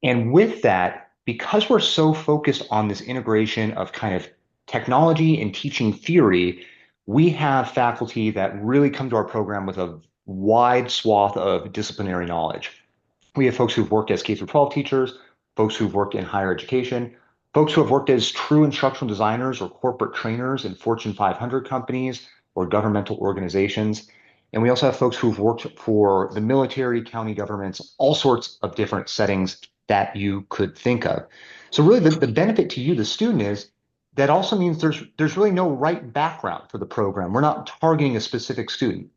And with that, because we're so focused on this integration of kind of technology and teaching theory, we have faculty that really come to our program with a wide swath of disciplinary knowledge. We have folks who've worked as K through 12 teachers, folks who've worked in higher education, folks who have worked as true instructional designers or corporate trainers in Fortune 500 companies or governmental organizations. And we also have folks who've worked for the military, county governments, all sorts of different settings that you could think of. So really the benefit to you, the student, is that also means there's really no right background for the program. We're not targeting a specific student.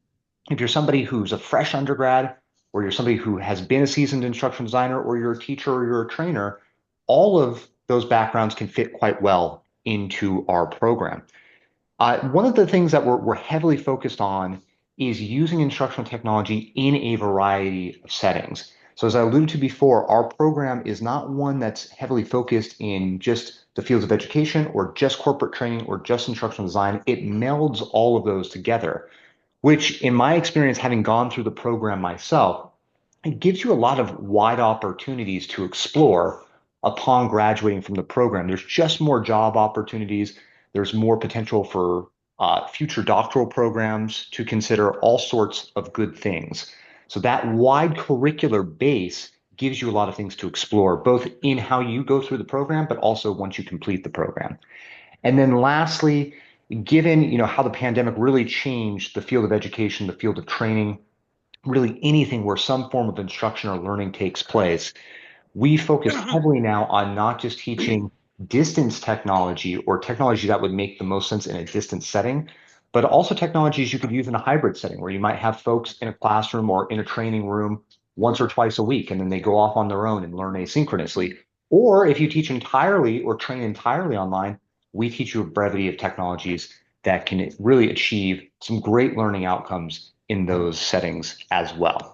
If you're somebody who's a fresh undergrad, or you're somebody who has been a seasoned instructional designer, or you're a teacher or you're a trainer, all of those backgrounds can fit quite well into our program. One of the things that we're heavily focused on is using instructional technology in a variety of settings. So as I alluded to before, our program is not one that's heavily focused in just the fields of education or just corporate training or just instructional design. It melds all of those together, which in my experience, having gone through the program myself, it gives you a lot of wide opportunities to explore upon graduating from the program. There's just more job opportunities. There's more potential for future doctoral programs to consider all sorts of good things. So that wide curricular base gives you a lot of things to explore, both in how you go through the program, but also once you complete the program. And then lastly, given how the pandemic really changed the field of education, the field of training, really anything where some form of instruction or learning takes place, we focus heavily now on not just teaching distance technology or technology that would make the most sense in a distance setting, but also technologies you could use in a hybrid setting where you might have folks in a classroom or in a training room once or twice a week, and then they go off on their own and learn asynchronously. Or if you teach entirely or train entirely online, we teach you a brevity of technologies that can really achieve some great learning outcomes in those settings as well.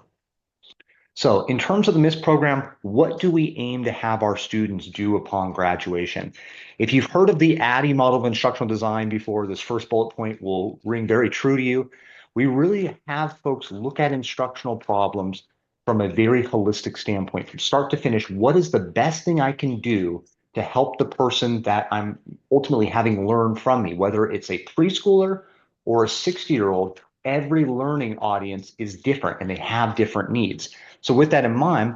So in terms of the MIST program, what do we aim to have our students do upon graduation? If you've heard of the ADDIE model of instructional design before, this first bullet point will ring very true to you. We really have folks look at instructional problems from a very holistic standpoint, from start to finish. What is the best thing I can do to help the person that I'm ultimately having learn from me, whether it's a preschooler or a 60-year-old? Every learning audience is different and they have different needs. So with that in mind,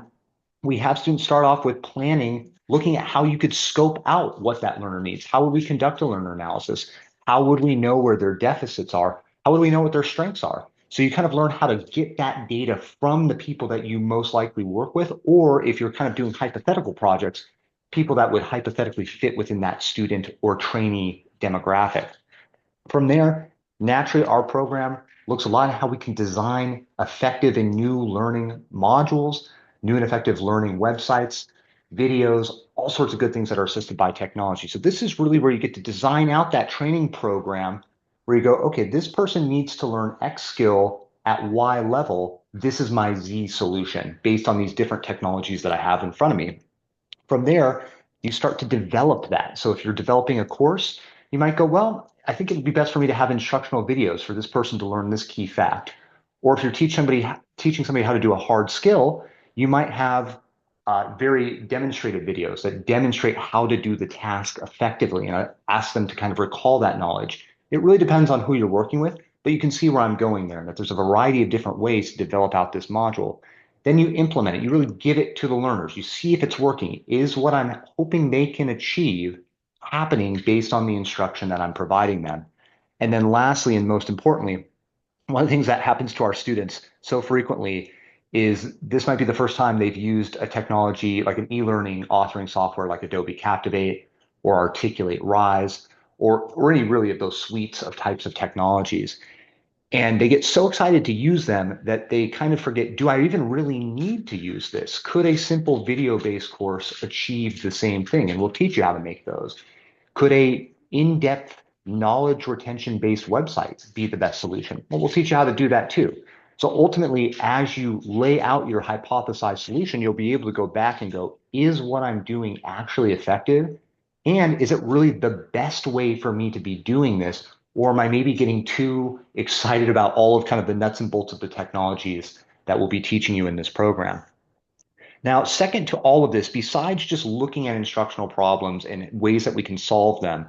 we have students start off with planning, looking at how you could scope out what that learner needs. How would we conduct a learner analysis? How would we know where their deficits are? How would we know what their strengths are? So you kind of learn how to get that data from the people that you most likely work with, or if you're kind of doing hypothetical projects, people that would hypothetically fit within that student or trainee demographic. From there, naturally, our program looks a lot at how we can design effective and new learning modules, new and effective learning websites, videos, all sorts of good things that are assisted by technology. So this is really where you get to design out that training program where you go, okay, this person needs to learn X skill at Y level. This is my Z solution based on these different technologies that I have in front of me. From there, you start to develop that. So if you're developing a course, you might go, well, I think it would be best for me to have instructional videos for this person to learn this key fact. Or if you're teaching somebody how to do a hard skill, you might have very demonstrative videos that demonstrate how to do the task effectively and ask them to kind of recall that knowledge. It really depends on who you're working with, but you can see where I'm going there, and that there's a variety of different ways to develop out this module. Then you implement it. You really give it to the learners. You see if it's working. Is what I'm hoping they can achieve happening based on the instruction that I'm providing them? And then lastly, and most importantly, one of the things that happens to our students so frequently is this might be the first time they've used a technology like an e-learning authoring software like Adobe Captivate or Articulate Rise or any really of those suites of types of technologies. And they get so excited to use them that they kind of forget, do I even really need to use this? Could a simple video-based course achieve the same thing? And we'll teach you how to make those. Could a in-depth knowledge retention-based website be the best solution? Well, we'll teach you how to do that too. So ultimately, as you lay out your hypothesized solution, you'll be able to go back and go, is what I'm doing actually effective? And is it really the best way for me to be doing this? Or am I maybe getting too excited about all of kind of the nuts and bolts of the technologies that we'll be teaching you in this program? Now, second to all of this, besides just looking at instructional problems and ways that we can solve them,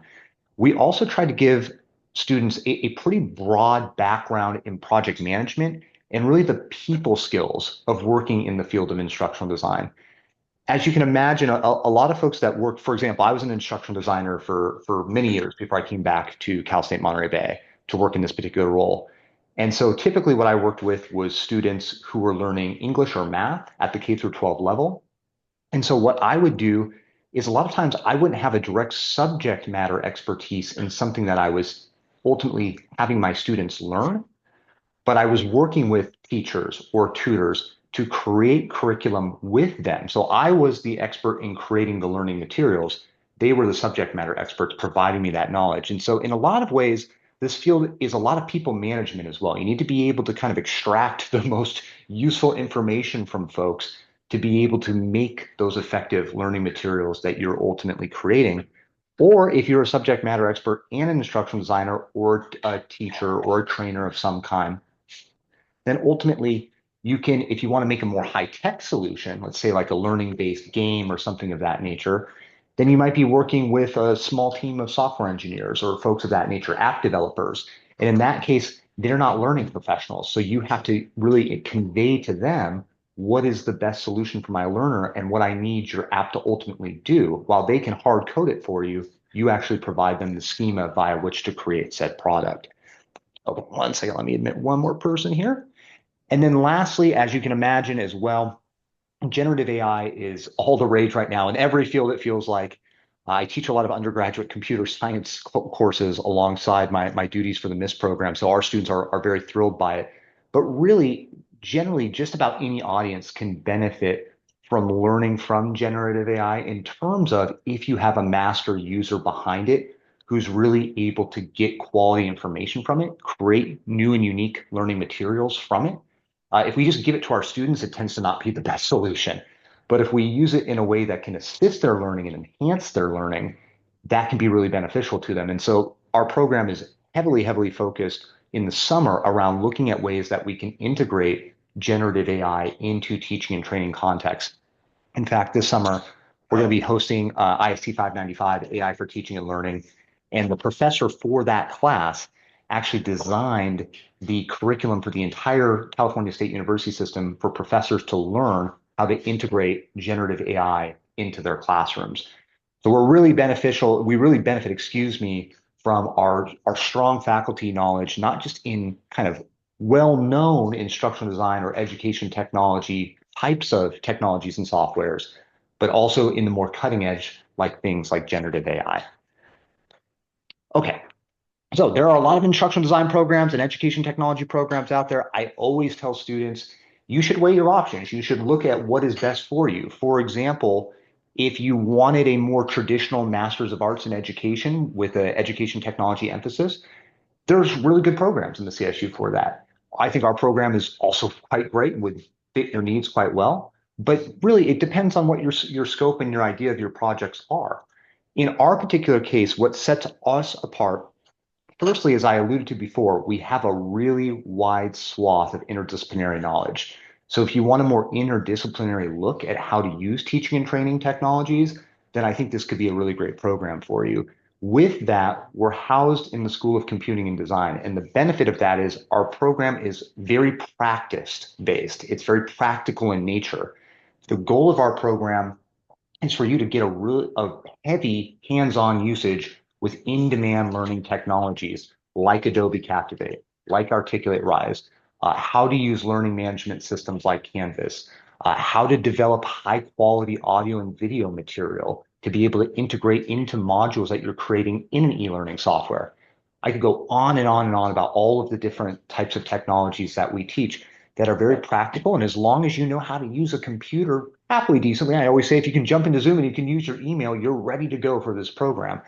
we also try to give students a pretty broad background in project management and really the people skills of working in the field of instructional design. As you can imagine, a lot of folks that work, for example, I was an instructional designer for many years before I came back to Cal State Monterey Bay to work in this particular role. And so typically what I worked with was students who were learning English or math at the K through 12 level. And so what I would do is a lot of times I wouldn't have a direct subject matter expertise in something that I was ultimately having my students learn, but I was working with teachers or tutors to create curriculum with them. So I was the expert in creating the learning materials. They were the subject matter experts providing me that knowledge. And so in a lot of ways, this field is a lot of people management as well. You need to be able to kind of extract the most useful information from folks to be able to make those effective learning materials that you're ultimately creating. Or if you're a subject matter expert and an instructional designer or a teacher or a trainer of some kind, then ultimately you can, if you want to make a more high-tech solution, let's say like a learning-based game or something of that nature, then you might be working with a small team of software engineers or folks of that nature, app developers. And in that case, they're not learning professionals. So you have to really convey to them what is the best solution for my learner and what I need your app to ultimately do. While they can hard code it for you, you actually provide them the schema via which to create said product. Okay, one second, let me admit one more person here. And then lastly, as you can imagine as well, generative AI is all the rage right now in every field. It feels like I teach a lot of undergraduate computer science courses alongside my duties for the MIS program. So our students are very thrilled by it. But really, generally, just about any audience can benefit from learning from generative AI in terms of if you have a master user behind it who's really able to get quality information from it, create new and unique learning materials from it. If we just give it to our students, it tends to not be the best solution. But if we use it in a way that can assist their learning and enhance their learning, that can be really beneficial to them. And so our program is heavily, heavily focused in the summer around looking at ways that we can integrate generative AI into teaching and training contexts. In fact, this summer, we're going to be hosting IST 595, AI for Teaching and Learning. And the professor for that class actually designed the curriculum for the entire California State University system for professors to learn how to integrate generative AI into their classrooms. So we're really beneficial, we really benefit, excuse me, from our strong faculty knowledge, not just in kind of well-known instructional design or education technology types of technologies and softwares, but also in the more cutting edge, like things like generative AI. Okay, so there are a lot of instructional design programs and education technology programs out there. I always tell students, you should weigh your options. You should look at what is best for you. For example, if you wanted a more traditional Masters of Arts in Education with an education technology emphasis, there's really good programs in the CSU for that. I think our program is also quite great and would fit your needs quite well. But really, it depends on what your scope and your idea of your projects are. In our particular case, what sets us apart, firstly, as I alluded to before, we have a really wide swath of interdisciplinary knowledge. So if you want a more interdisciplinary look at how to use teaching and training technologies, then I think this could be a really great program for you. With that, we're housed in the School of Computing and Design. And the benefit of that is our program is very practice based. It's very practical in nature. The goal of our program is for you to get a heavy hands-on usage with in-demand learning technologies like Adobe Captivate, like Articulate Rise, how to use learning management systems like Canvas, how to develop high-quality audio and video material to be able to integrate into modules that you're creating in an e-learning software. I could go on and on and on about all of the different types of technologies that we teach that are very practical. And as long as you know how to use a computer halfway decently, I always say if you can jump into Zoom and you can use your email, you're ready to go for this program.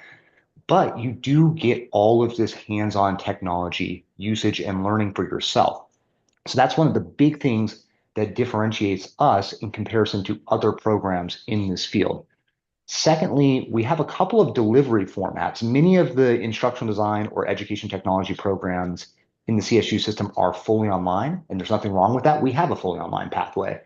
But you do get all of this hands-on technology usage and learning for yourself. So that's one of the big things that differentiates us in comparison to other programs in this field. Secondly, we have a couple of delivery formats. Many of the instructional design or education technology programs in the CSU system are fully online, and there's nothing wrong with that. We have a fully online pathway.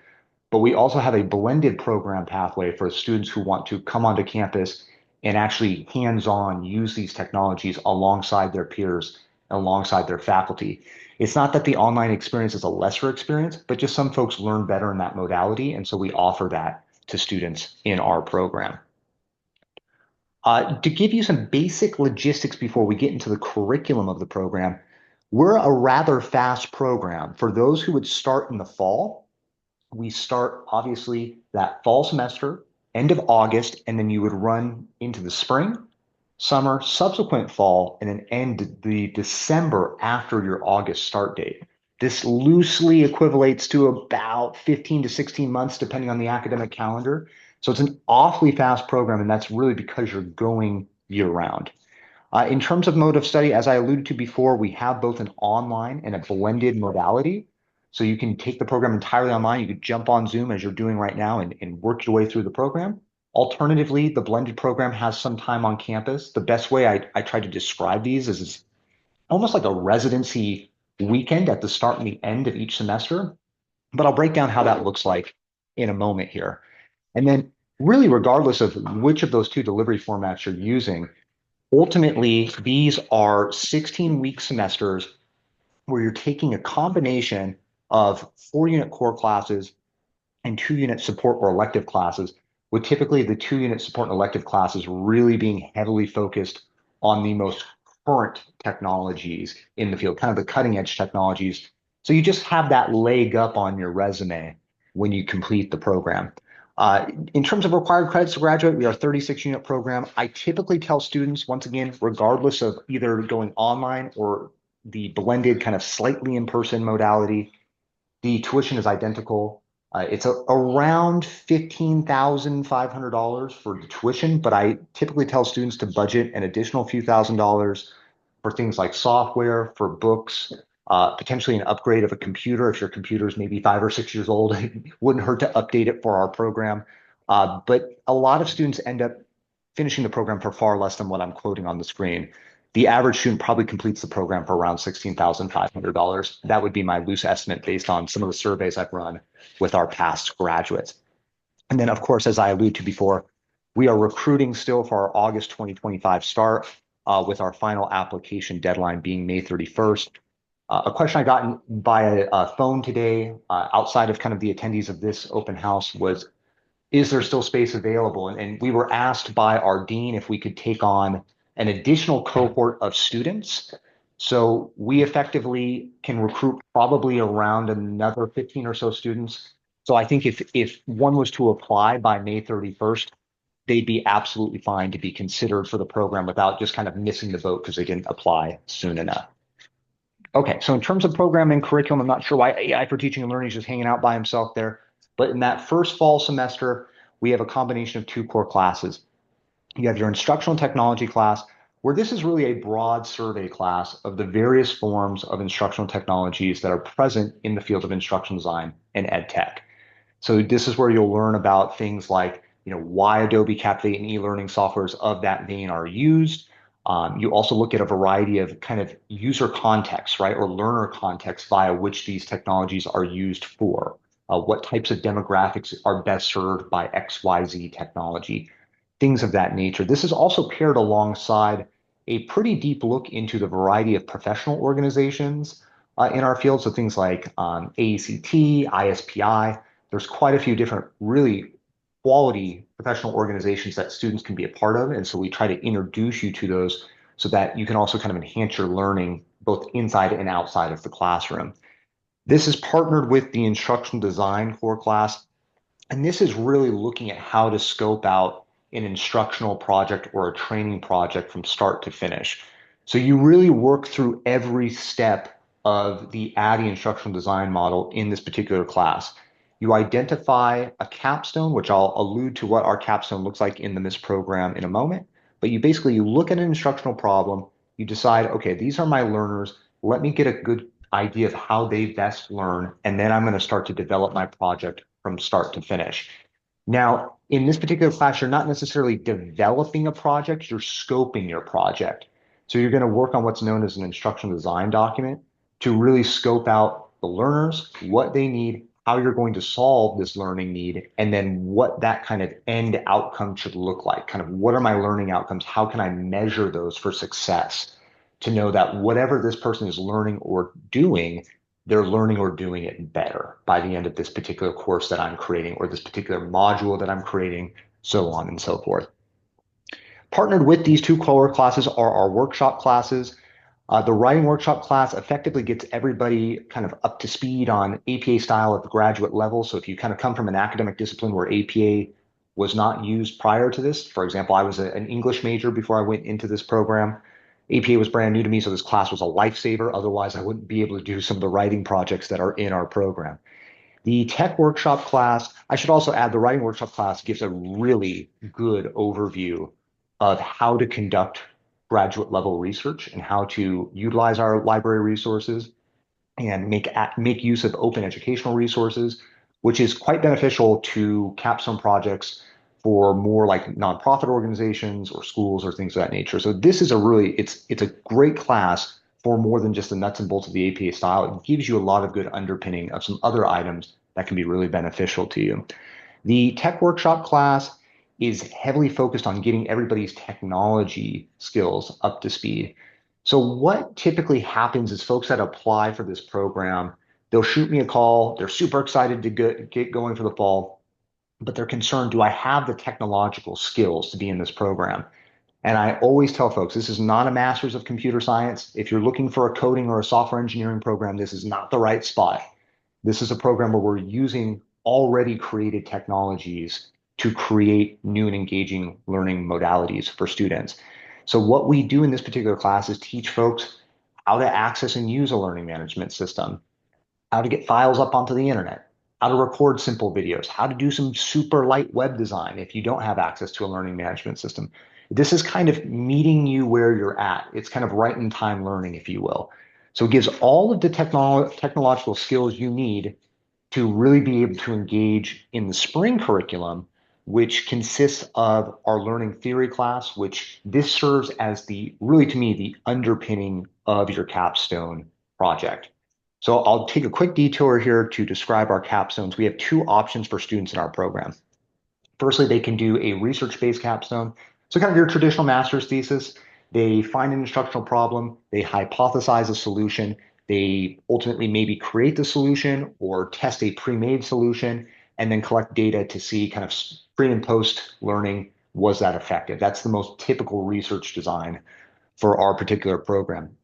but we also have a blended program pathway for students who want to come onto campus and actually hands-on use these technologies alongside their peers, alongside their faculty. It's not that the online experience is a lesser experience, but just some folks learn better in that modality. And so we offer that to students in our program. To give you some basic logistics before we get into the curriculum of the program, we're a rather fast program. For those who would start in the fall, we start obviously that fall semester, end of August, and then you would run into the spring, summer, subsequent fall, and then end the December after your August start date. This loosely equivalates to about 15 to 16 months, depending on the academic calendar. So it's an awfully fast program, and that's really because you're going year round. In terms of mode of study, as I alluded to before, we have both an online and a blended modality. So you can take the program entirely online. You could jump on Zoom as you're doing right now and work your way through the program. Alternatively, the blended program has some time on campus. The best way I try to describe these is it's almost like a residency weekend at the start and the end of each semester. But I'll break down how that looks like in a moment here. And then, really, regardless of which of those two delivery formats you're using, ultimately, these are 16-week semesters where you're taking a combination of 4-unit core classes and 2-unit support or elective classes, with typically the 2-unit support and elective classes really being heavily focused on the most current technologies in the field, kind of the cutting edge technologies. So you just have that leg up on your resume when you complete the program. In terms of required credits to graduate, we are a 36-unit program. I typically tell students, once again, regardless of either going online or the blended kind of slightly in-person modality, the tuition is identical. It's around $15,500 for the tuition, but I typically tell students to budget an additional few $1,000s for things like software, for books, potentially an upgrade of a computer. If your computer is maybe 5 or 6 years old, it wouldn't hurt to update it for our program. But a lot of students end up finishing the program for far less than what I'm quoting on the screen. The average student probably completes the program for around $16,500. That would be my loose estimate based on some of the surveys I've run with our past graduates. And then, of course, as I alluded to before, we are recruiting still for our August 2025 start, with our final application deadline being May 31st. A question I got by a phone today, outside of kind of the attendees of this open house, was, is there still space available? And we were asked by our dean if we could take on an additional cohort of students. So we effectively can recruit probably around another 15 or so students. So I think if one was to apply by May 31st, they'd be absolutely fine to be considered for the program without just kind of missing the boat because they didn't apply soon enough. Okay, so in terms of program and curriculum, I'm not sure why AI for Teaching and Learning is just hanging out by himself there. But in that first fall semester, we have a combination of two core classes. You have your instructional technology class, where this is really a broad survey class of the various forms of instructional technologies that are present in the field of instructional design and ed tech. So this is where you'll learn about things like, why Adobe Captivate and e-learning softwares of that vein are used. You also look at a variety of kind of user contexts, right, or learner contexts via which these technologies are used for. What types of demographics are best served by XYZ technology, things of that nature. This is also paired alongside a pretty deep look into the variety of professional organizations in our field. So things like AECT, ISPI. There's quite a few different really quality professional organizations that students can be a part of. And so we try to introduce you to those so that you can also kind of enhance your learning both inside and outside of the classroom. This is partnered with the instructional design core class. And this is really looking at how to scope out an instructional project or a training project from start to finish. So you really work through every step of the ADDIE instructional design model in this particular class. You identify a capstone, which I'll allude to what our capstone looks like in the MISS program in a moment. But you look at an instructional problem, you decide, okay, these are my learners. Let me get a good idea of how they best learn, and then I'm going to start to develop my project from start to finish. Now, in this particular class, you're not necessarily developing a project, you're scoping your project. So you're going to work on what's known as an instructional design document to really scope out the learners, what they need, how you're going to solve this learning need, and then what that kind of end outcome should look like. Kind of what are my learning outcomes? How can I measure those for success to know that whatever this person is learning or doing, they're learning or doing it better by the end of this particular course that I'm creating or this particular module that I'm creating, so on and so forth. Partnered with these two core classes are our workshop classes. The writing workshop class effectively gets everybody kind of up to speed on APA style at the graduate level. So if you kind of come from an academic discipline where APA was not used prior to this, for example, I was an English major before I went into this program. APA was brand new to me, so this class was a lifesaver. Otherwise, I wouldn't be able to do some of the writing projects that are in our program. The tech workshop class, I should also add the writing workshop class gives a really good overview of how to conduct graduate level research and how to utilize our library resources and make use of open educational resources, which is quite beneficial to capstone projects for more like nonprofit organizations or schools or things of that nature. So this is it's a great class for more than just the nuts and bolts of the APA style. It gives you a lot of good underpinning of some other items that can be really beneficial to you. The tech workshop class is heavily focused on getting everybody's technology skills up to speed. So what typically happens is folks that apply for this program, they'll shoot me a call. They're super excited to get going for the fall, but they're concerned, do I have the technological skills to be in this program? And I always tell folks, this is not a master's of computer science. If you're looking for a coding or a software engineering program, this is not the right spot. This is a program where we're using already created technologies to create new and engaging learning modalities for students. So what we do in this particular class is teach folks how to access and use a learning management system, how to get files up onto the internet, how to record simple videos, how to do some super light web design if you don't have access to a learning management system. This is kind of meeting you where you're at. It's kind of right in time learning, if you will. So it gives all of the technological skills you need to really be able to engage in the spring curriculum, which consists of our learning theory class, which this serves as really to me, the underpinning of your capstone project. So I'll take a quick detour here to describe our capstones. We have two options for students in our program. Firstly, they can do a research-based capstone. So kind of your traditional master's thesis. They find an instructional problem, they hypothesize a solution, they ultimately maybe create the solution or test a pre-made solution, and then collect data to see kind of pre and post learning, was that effective? That's the most typical research design for our particular program.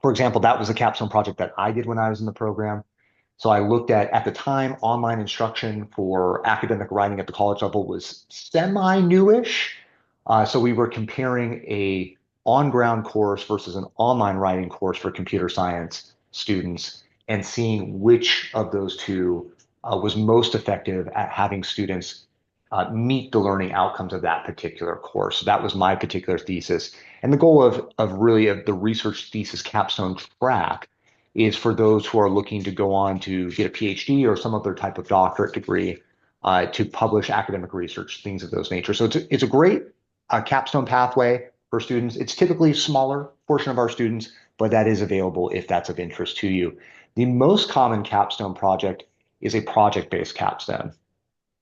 For example, that was a capstone project that I did when I was in the program. So I looked at the time, online instruction for academic writing at the college level was semi-newish. So we were comparing a on-ground course versus an online writing course for computer science students and seeing which of those two was most effective at having students meet the learning outcomes of that particular course. So that was my particular thesis. And the goal of the research thesis capstone track is for those who are looking to go on to get a PhD or some other type of doctorate degree to publish academic research, things of those nature. So it's a great capstone pathway for students. It's typically a smaller portion of our students, but that is available if that's of interest to you. The most common capstone project is a project-based capstone.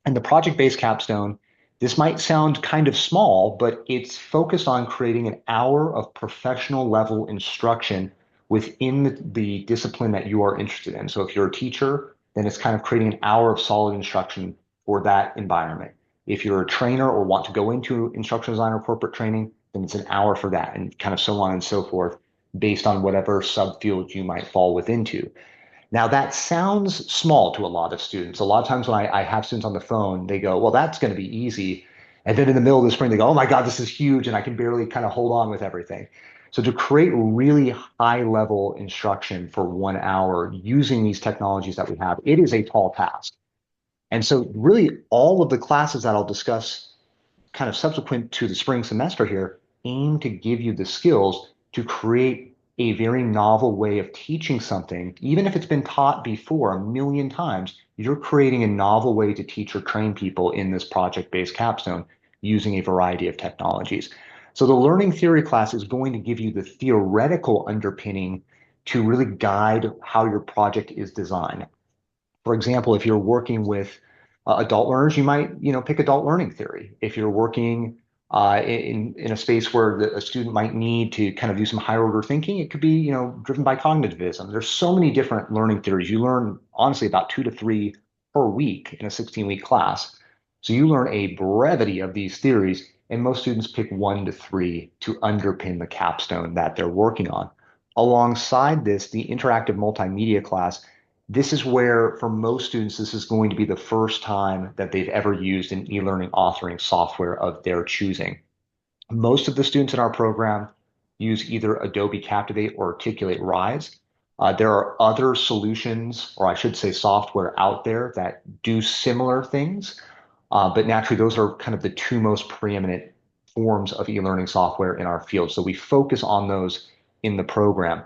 And the project-based capstone, this might sound kind of small, but it's focused on creating an hour of professional level instruction within the discipline that you are interested in. So if you're a teacher, then it's kind of creating an hour of solid instruction for that environment. If you're a trainer or want to go into instructional design or corporate training, then it's an hour for that, and kind of so on and so forth, based on whatever subfield you might fall within to. Now, that sounds small to a lot of students. A lot of times when I have students on the phone, they go, well, that's going to be easy. And then in the middle of the spring, they go, oh my God, this is huge. And I can barely kind of hold on with everything. So to create really high level instruction for 1 hour using these technologies that we have, it is a tall task. And so really all of the classes that I'll discuss kind of subsequent to the spring semester here aim to give you the skills to create a very novel way of teaching something. Even if it's been taught before a million times, you're creating a novel way to teach or train people in this project-based capstone using a variety of technologies. So the learning theory class is going to give you the theoretical underpinning to really guide how your project is designed. For example, if you're working with adult learners, you might, pick adult learning theory. If you're working in a space where a student might need to kind of do some higher order thinking, it could be, driven by cognitivism. There's so many different learning theories. You learn, honestly, about 2 to 3 per week in a 16-week class. So you learn a brevity of these theories, and most students pick 1 to 3 to underpin the capstone that they're working on. Alongside this, the interactive multimedia class, this is where, for most students, this is going to be the first time that they've ever used an e-learning authoring software of their choosing. Most of the students in our program use either Adobe Captivate or Articulate Rise. There are other solutions, or I should say software out there that do similar things, but naturally those are kind of the two most preeminent forms of e-learning software in our field. So we focus on those in the program.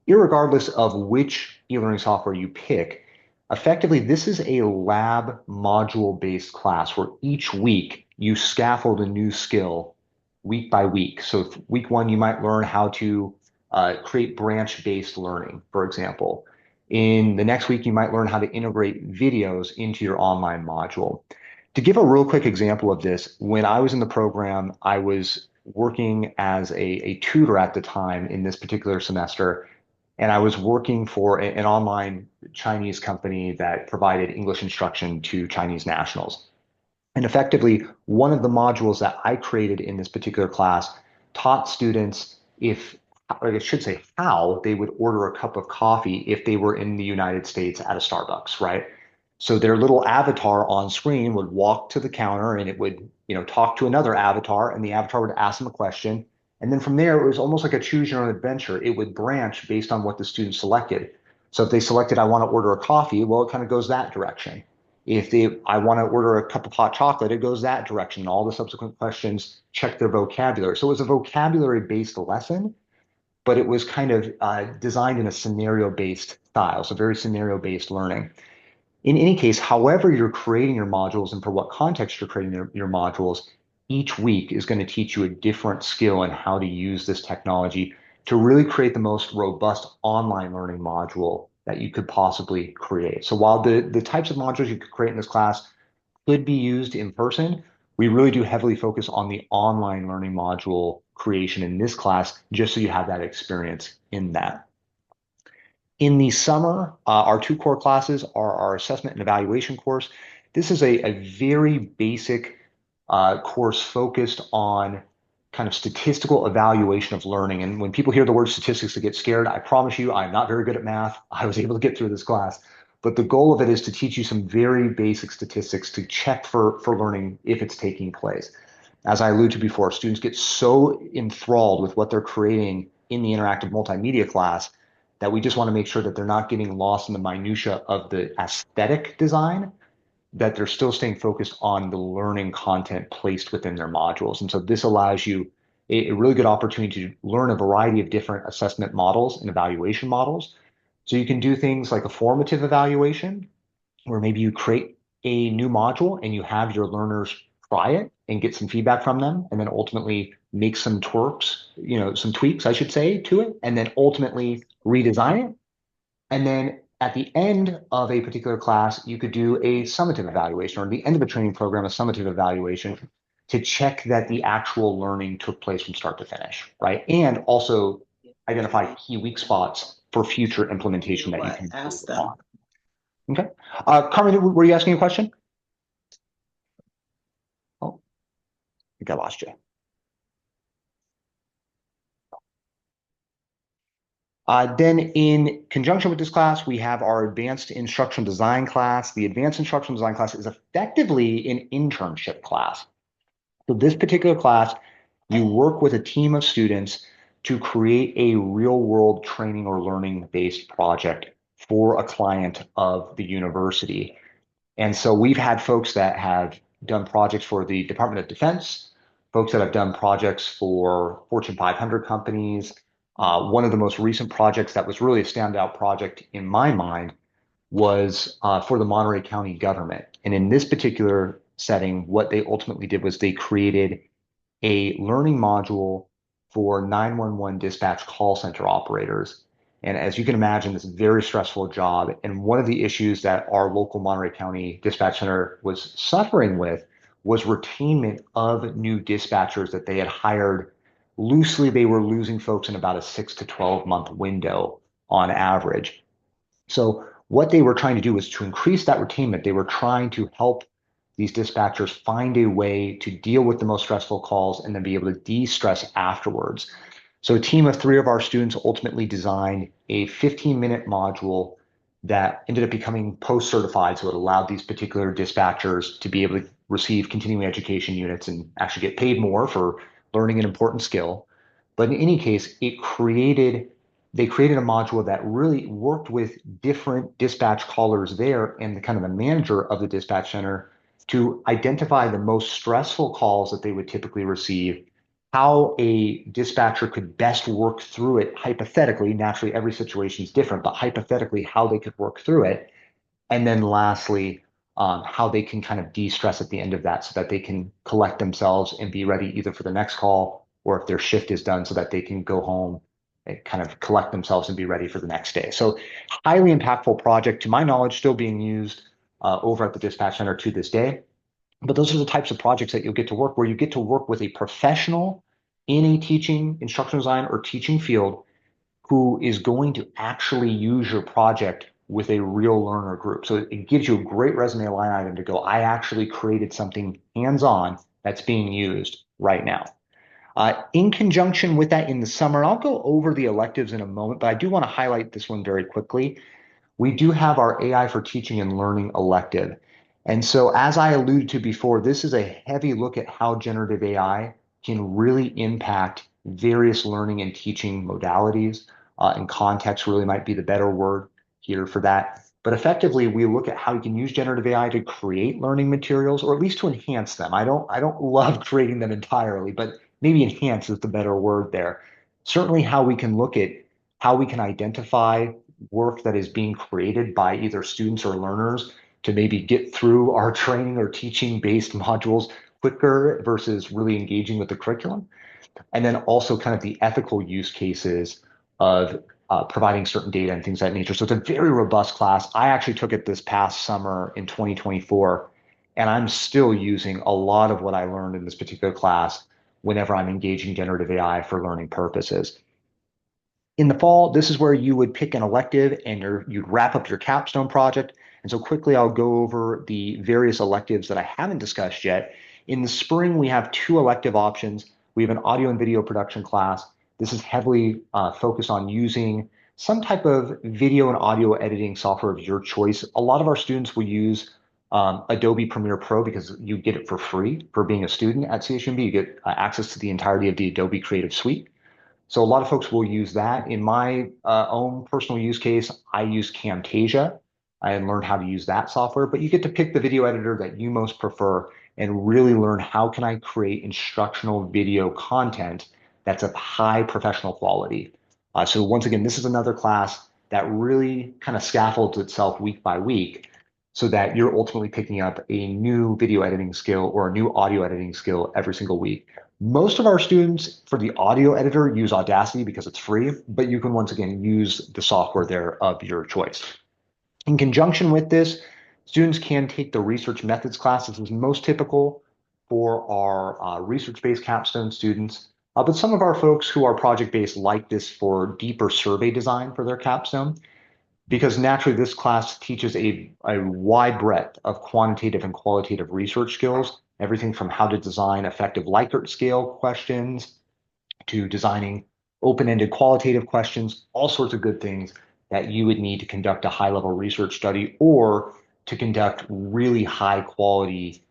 Irregardless of which e-learning software you pick, effectively, this is a lab module-based class where each week you scaffold a new skill week by week. So week one, you might learn how to create branch-based learning, for example. In the next week, you might learn how to integrate videos into your online module. To give a real quick example of this, when I was in the program, I was working as a tutor at the time in this particular semester, and I was working for an online Chinese company that provided English instruction to Chinese nationals. And effectively, one of the modules that I created in this particular class taught students if, or I should say, how they would order a cup of coffee if they were in the United States at a Starbucks, right? So their little avatar on screen would walk to the counter and it would, talk to another avatar, and the avatar would ask them a question. And then from there, it was almost like a choose your own adventure. It would branch based on what the student selected. So if they selected, I want to order a coffee, well, it kind of goes that direction. If I want to order a cup of hot chocolate, it goes that direction. All the subsequent questions check their vocabulary. So it was a vocabulary-based lesson, but it was kind of designed in a scenario-based style, so very scenario-based learning. In any case, however you're creating your modules and for what context you're creating your modules, each week is going to teach you a different skill in how to use this technology to really create the most robust online learning module that you could possibly create. So while the types of modules you could create in this class could be used in person, we really do heavily focus on the online learning module creation in this class, just so you have that experience in that. In the summer, our two core classes are our assessment and evaluation course. This is a very basic course focused on kind of statistical evaluation of learning. And when people hear the word statistics, they get scared. I promise you, I'm not very good at math. I was able to get through this class. But the goal of it is to teach you some very basic statistics to check for learning if it's taking place. As I alluded to before, students get so enthralled with what they're creating in the interactive multimedia class that we just want to make sure that they're not getting lost in the minutia of the aesthetic design, that they're still staying focused on the learning content placed within their modules. And so this allows you a really good opportunity to learn a variety of different assessment models and evaluation models. So you can do things like a formative evaluation, where maybe you create a new module and you have your learners try it and get some feedback from them, and then ultimately make some some tweaks, I should say, to it, and then ultimately redesign it. And then at the end of a particular class, you could do a summative evaluation, or at the end of a training program, a summative evaluation to check that the actual learning took place from start to finish, right? And also identify key weak spots for future implementation that you can ask build them. upon. Okay. Carmen, were you asking a question? Oh, I think I lost you. Then in conjunction with this class, we have our advanced instructional design class. The advanced instructional design class is effectively an internship class. So this particular class, you work with a team of students to create a real world training or learning based project for a client of the university. And so we've had folks that have done projects for the Department of Defense, folks that have done projects for Fortune 500 companies. One of the most recent projects that was really a standout project in my mind was for the Monterey County government. And in this particular setting, what they ultimately did was they created a learning module for 911 dispatch call center operators. And as you can imagine, this is a very stressful job. And one of the issues that our local Monterey County dispatch center was suffering with was retainment of new dispatchers that they had hired. Loosely, they were losing folks in about a 6 to 12 month window on average. So what they were trying to do was to increase that retainment. They were trying to help these dispatchers find a way to deal with the most stressful calls and then be able to de-stress afterwards. So a team of three of our students ultimately designed a 15-minute module that ended up becoming post-certified. So it allowed these particular dispatchers to be able to receive continuing education units and actually get paid more for learning an important skill. But in any case, they created a module that really worked with different dispatch callers there and the kind of the manager of the dispatch center to identify the most stressful calls that they would typically receive, how a dispatcher could best work through it hypothetically. Naturally, every situation is different, but hypothetically, how they could work through it. And then lastly, how they can kind of de-stress at the end of that so that they can collect themselves and be ready either for the next call or if their shift is done so that they can go home and kind of collect themselves and be ready for the next day. So highly impactful project, to my knowledge, still being used over at the dispatch center to this day. But those are the types of projects that you'll get to work where you get to work with a professional in a teaching, instructional design, or teaching field who is going to actually use your project with a real learner group. So it gives you a great resume line item to go, I actually created something hands-on that's being used right now. In conjunction with that in the summer, I'll go over the electives in a moment, but I do want to highlight this one very quickly. We do have our AI for teaching and learning elective. And so, as I alluded to before, this is a heavy look at how generative AI can really impact various learning and teaching modalities. And context really might be the better word here for that. But effectively, we look at how you can use generative AI to create learning materials, or at least to enhance them. I don't love creating them entirely, but maybe enhance is the better word there. Certainly, how we can look at how we can identify work that is being created by either students or learners to maybe get through our training or teaching based modules quicker versus really engaging with the curriculum. And then also kind of the ethical use cases of providing certain data and things of that nature. So it's a very robust class. I actually took it this past summer in 2024, and I'm still using a lot of what I learned in this particular class whenever I'm engaging generative AI for learning purposes. In the fall, this is where you would pick an elective and you'd wrap up your capstone project. And so quickly, I'll go over the various electives that I haven't discussed yet. In the spring, we have two elective options. We have an audio and video production class. This is heavily focused on using some type of video and audio editing software of your choice. A lot of our students will use Adobe Premiere Pro because you get it for free for being a student at CSU. You get access to the entirety of the Adobe Creative Suite. So a lot of folks will use that. In my own personal use case, I use Camtasia. I learned how to use that software, but you get to pick the video editor that you most prefer and really learn how can I create instructional video content that's of high professional quality. So once again, this is another class that really kind of scaffolds itself week by week so that you're ultimately picking up a new video editing skill or a new audio editing skill every single week. Most of our students for the audio editor use Audacity because it's free, but you can once again use the software there of your choice. In conjunction with this, students can take the research methods class. This is most typical for our research-based capstone students, but some of our folks who are project-based like this for deeper survey design for their capstone because naturally this class teaches a wide breadth of quantitative and qualitative research skills, everything from how to design effective Likert scale questions to designing open-ended qualitative questions, all sorts of good things that you would need to conduct a high-level research study or to conduct really high-quality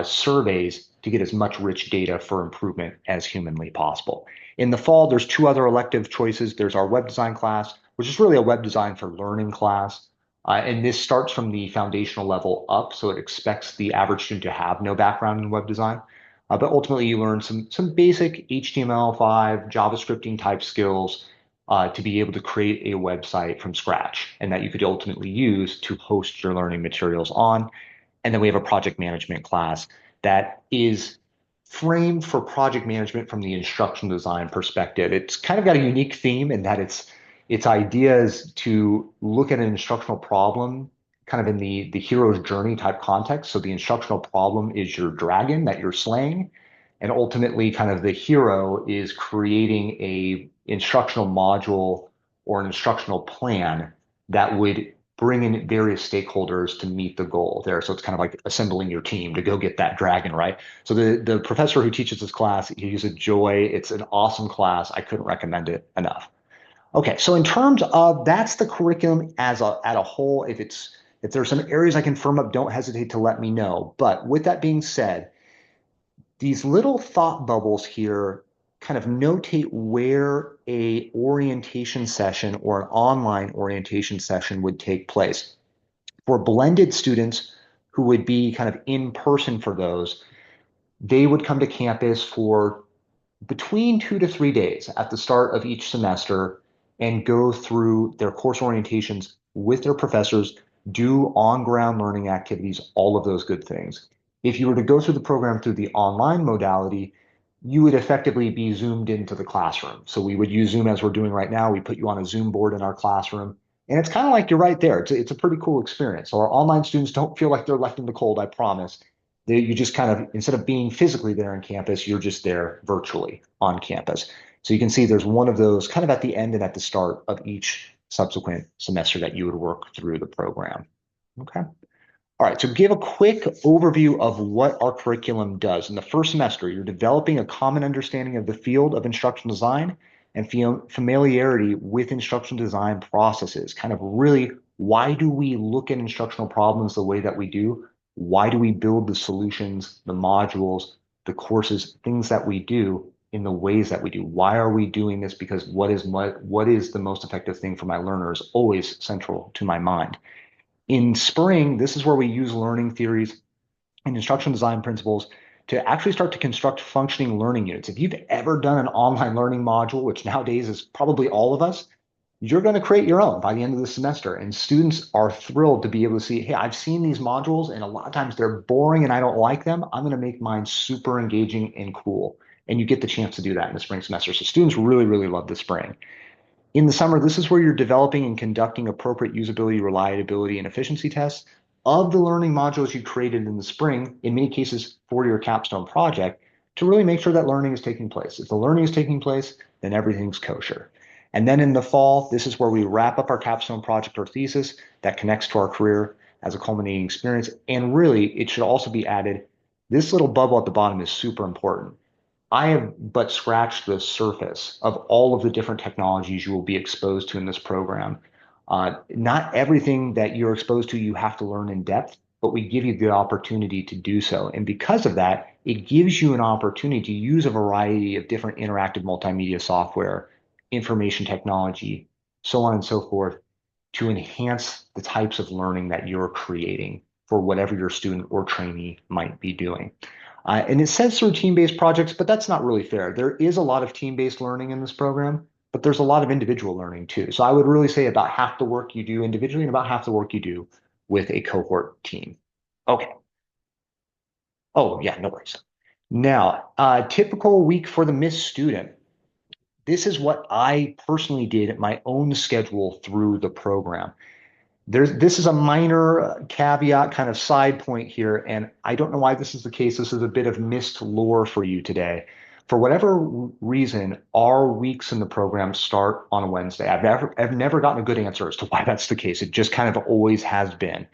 surveys to get as much rich data for improvement as humanly possible. In the fall, there's two other elective choices. There's our web design class, which is really a web design for learning class. And this starts from the foundational level up, so it expects the average student to have no background in web design. But ultimately, you learn some basic HTML5, JavaScripting type skills to be able to create a website from scratch and that you could ultimately use to host your learning materials on. And then we have a project management class that is framed for project management from the instructional design perspective. It's kind of got a unique theme in that Its idea is to look at an instructional problem kind of in the hero's journey type context. So the instructional problem is your dragon that you're slaying, and ultimately kind of the hero is creating a instructional module or an instructional plan that would bring in various stakeholders to meet the goal there. So it's kind of like assembling your team to go get that dragon, right? So the professor who teaches this class, he's a joy. It's an awesome class. I couldn't recommend it enough. Okay, so in terms of that's the curriculum as at a whole. If there's some areas I can firm up, don't hesitate to let me know. But with that being said, these little thought bubbles here kind of notate where a orientation session or an online orientation session would take place. For blended students who would be kind of in person for those, they would come to campus for between 2 to 3 days at the start of each semester and go through their course orientations with their professors, do on-ground learning activities, all of those good things. If you were to go through the program through the online modality, you would effectively be zoomed into the classroom. So we would use Zoom as we're doing right now. We put you on a Zoom board in our classroom, and it's kind of like you're right there. It's a pretty cool experience. So our online students don't feel like they're left in the cold, I promise. You just kind of, instead of being physically there on campus, you're just there virtually on campus. So you can see there's one of those kind of at the end and at the start of each subsequent semester that you would work through the program. Okay. All right, so give a quick overview of what our curriculum does. In the first semester, you're developing a common understanding of the field of instructional design and familiarity with instructional design processes. Kind of really, why do we look at instructional problems the way that we do? Why do we build the solutions, the modules, the courses, things that we do in the ways that we do? Why are we doing this? Because what is the most effective thing for my learners? Always central to my mind. In spring, this is where we use learning theories and instructional design principles to actually start to construct functioning learning units. If you've ever done an online learning module, which nowadays is probably all of us, you're going to create your own by the end of the semester. And students are thrilled to be able to see, hey, I've seen these modules and a lot of times they're boring and I don't like them. I'm going to make mine super engaging and cool. And you get the chance to do that in the spring semester. So students really, really love the spring. In the summer, this is where you're developing and conducting appropriate usability, reliability, and efficiency tests of the learning modules you created in the spring, in many cases for your capstone project, to really make sure that learning is taking place. If the learning is taking place, then everything's kosher. And then in the fall, this is where we wrap up our capstone project or thesis that connects to our career as a culminating experience. And really, it should also be added, this little bubble at the bottom is super important. I have but scratched the surface of all of the different technologies you will be exposed to in this program. Not everything that you're exposed to you have to learn in depth, but we give you the opportunity to do so. And because of that, it gives you an opportunity to use a variety of different interactive multimedia software, information technology, so on and so forth, to enhance the types of learning that you're creating for whatever your student or trainee might be doing. And it says through team-based projects, but that's not really fair. There is a lot of team-based learning in this program, but there's a lot of individual learning too. So I would really say about half the work you do individually and about half the work you do with a cohort team. Okay. Oh, yeah, no worries. Now, typical week for the Miss student. This is what I personally did at my own schedule through the program. This is a minor caveat, kind of side point here, and I don't know why this is the case. This is a bit of missed lore for you today. For whatever reason, our weeks in the program start on a Wednesday. I've never gotten a good answer as to why that's the case. It just kind of always has been.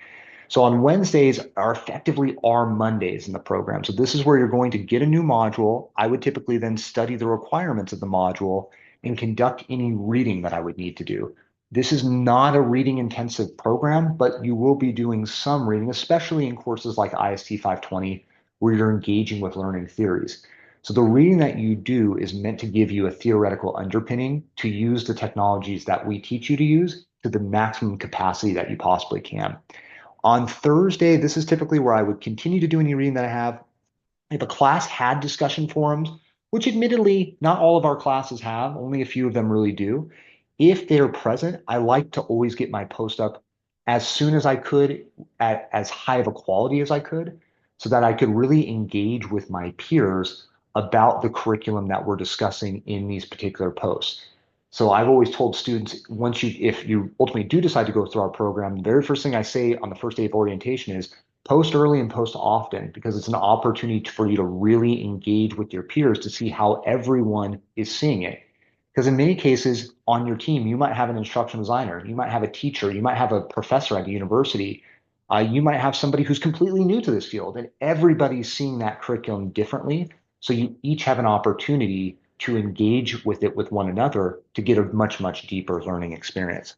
So on Wednesdays are effectively our Mondays in the program. So this is where you're going to get a new module. I would typically then study the requirements of the module and conduct any reading that I would need to do. This is not a reading intensive program, but you will be doing some reading, especially in courses like IST 520, where you're engaging with learning theories. So the reading that you do is meant to give you a theoretical underpinning to use the technologies that we teach you to use to the maximum capacity that you possibly can. On Thursday, this is typically where I would continue to do any reading that I have. If a class had discussion forums, which admittedly not all of our classes have, only a few of them really do. If they're present, I like to always get my post up as soon as I could at as high of a quality as I could so that I could really engage with my peers about the curriculum that we're discussing in these particular posts. So I've always told students, if you ultimately do decide to go through our program, the very first thing I say on the first day of orientation is post early and post often, because it's an opportunity for you to really engage with your peers to see how everyone is seeing it. Because in many cases on your team, you might have an instructional designer, you might have a teacher, you might have a professor at a university, you might have somebody who's completely new to this field, and everybody's seeing that curriculum differently. So you each have an opportunity to engage with it with one another to get a much, much deeper learning experience.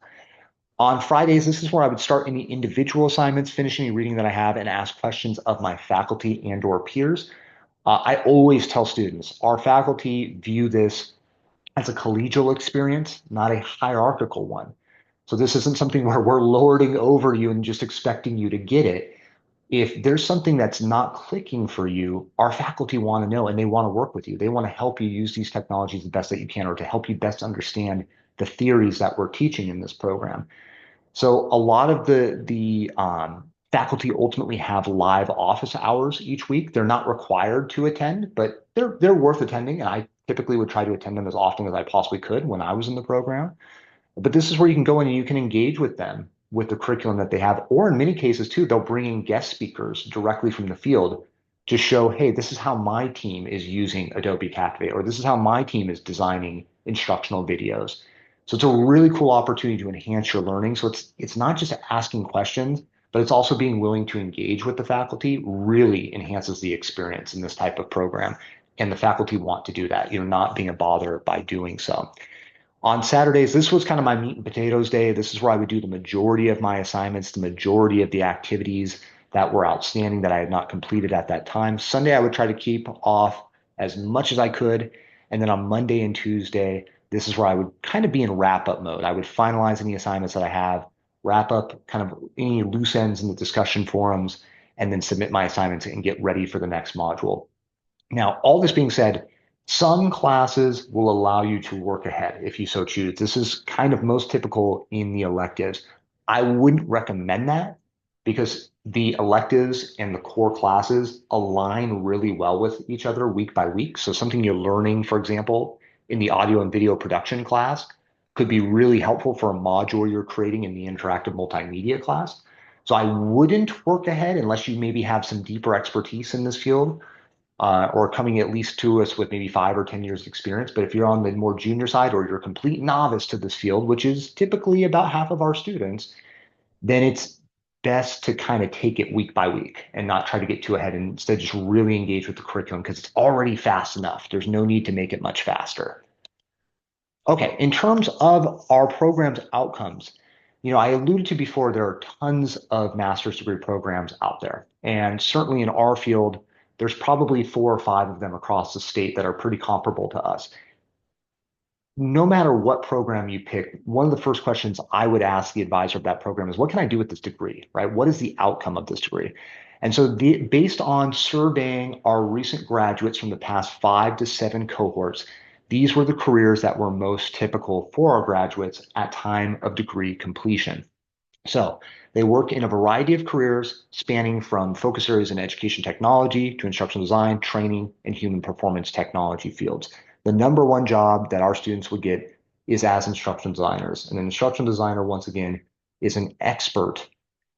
On Fridays, this is where I would start any individual assignments, finish any reading that I have, and ask questions of my faculty and or peers. I always tell students, our faculty view this as a collegial experience, not a hierarchical one. So this isn't something where we're lording over you and just expecting you to get it. If there's something that's not clicking for you, our faculty want to know and they want to work with you. They want to help you use these technologies the best that you can or to help you best understand the theories that we're teaching in this program. So a lot of the faculty ultimately have live office hours each week. They're not required to attend, but they're worth attending. And I typically would try to attend them as often as I possibly could when I was in the program. But this is where you can go in and you can engage with them with the curriculum that they have. Or in many cases, too, they'll bring in guest speakers directly from the field to show, hey, this is how my team is using Adobe Captivate, or this is how my team is designing instructional videos. So it's a really cool opportunity to enhance your learning. So it's not just asking questions, but it's also being willing to engage with the faculty really enhances the experience in this type of program. And the faculty want to do that. You're not being a bother by doing so. On Saturdays, this was kind of my meat and potatoes day. This is where I would do the majority of my assignments, the majority of the activities that were outstanding that I had not completed at that time. Sunday, I would try to keep off as much as I could. And then on Monday and Tuesday, this is where I would kind of be in wrap up mode. I would finalize any assignments that I have, wrap up kind of any loose ends in the discussion forums, and then submit my assignments and get ready for the next module. Now, all this being said, some classes will allow you to work ahead if you so choose. This is kind of most typical in the electives. I wouldn't recommend that because the electives and the core classes align really well with each other week by week. So something you're learning, for example, in the audio and video production class could be really helpful for a module you're creating in the interactive multimedia class. So I wouldn't work ahead unless you maybe have some deeper expertise in this field or coming at least to us with maybe 5 or 10 years experience. But if you're on the more junior side or you're a complete novice to this field, which is typically about half of our students, then it's best to kind of take it week by week and not try to get too ahead and instead just really engage with the curriculum because it's already fast enough. There's no need to make it much faster. Okay, in terms of our program's outcomes, I alluded to before, there are tons of master's degree programs out there. And certainly in our field, there's probably 4 or 5 of them across the state that are pretty comparable to us. No matter what program you pick, one of the first questions I would ask the advisor of that program is, what can I do with this degree, right? What is the outcome of this degree? And so based on surveying our recent graduates from the past 5 to 7 cohorts, these were the careers that were most typical for our graduates at time of degree completion. So they work in a variety of careers spanning from focus areas in education technology to instructional design, training, and human performance technology fields. The number one job that our students would get is as instructional designers. And an instructional designer, once again, is an expert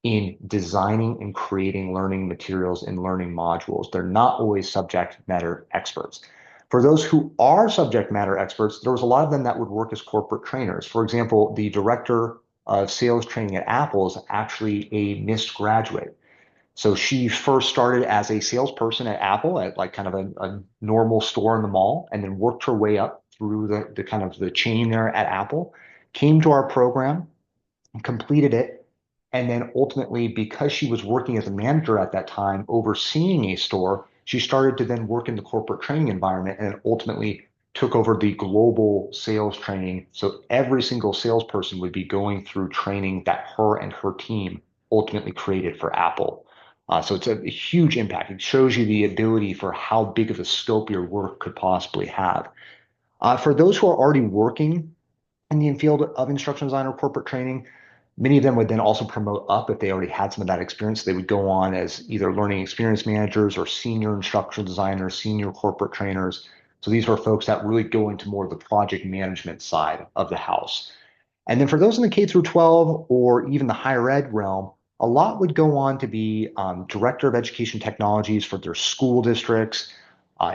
in designing and creating learning materials and learning modules. They're not always subject matter experts. For those who are subject matter experts, there was a lot of them that would work as corporate trainers. For example, the director of sales training at Apple is actually a missed graduate. So she first started as a salesperson at Apple at like kind of a normal store in the mall, and then worked her way up through the kind of the chain there at Apple, came to our program, completed it, and then ultimately, because she was working as a manager at that time, overseeing a store, she started to then work in the corporate training environment and ultimately took over the global sales training. So every single salesperson would be going through training that her and her team ultimately created for Apple. So it's a huge impact. It shows you the ability for how big of a scope your work could possibly have. For those who are already working in the field of instructional design or corporate training, many of them would then also promote up if they already had some of that experience. They would go on as either learning experience managers or senior instructional designers, senior corporate trainers. So these are folks that really go into more of the project management side of the house. And then for those in the K through 12 or even the higher ed realm, a lot would go on to be director of education technologies for their school districts.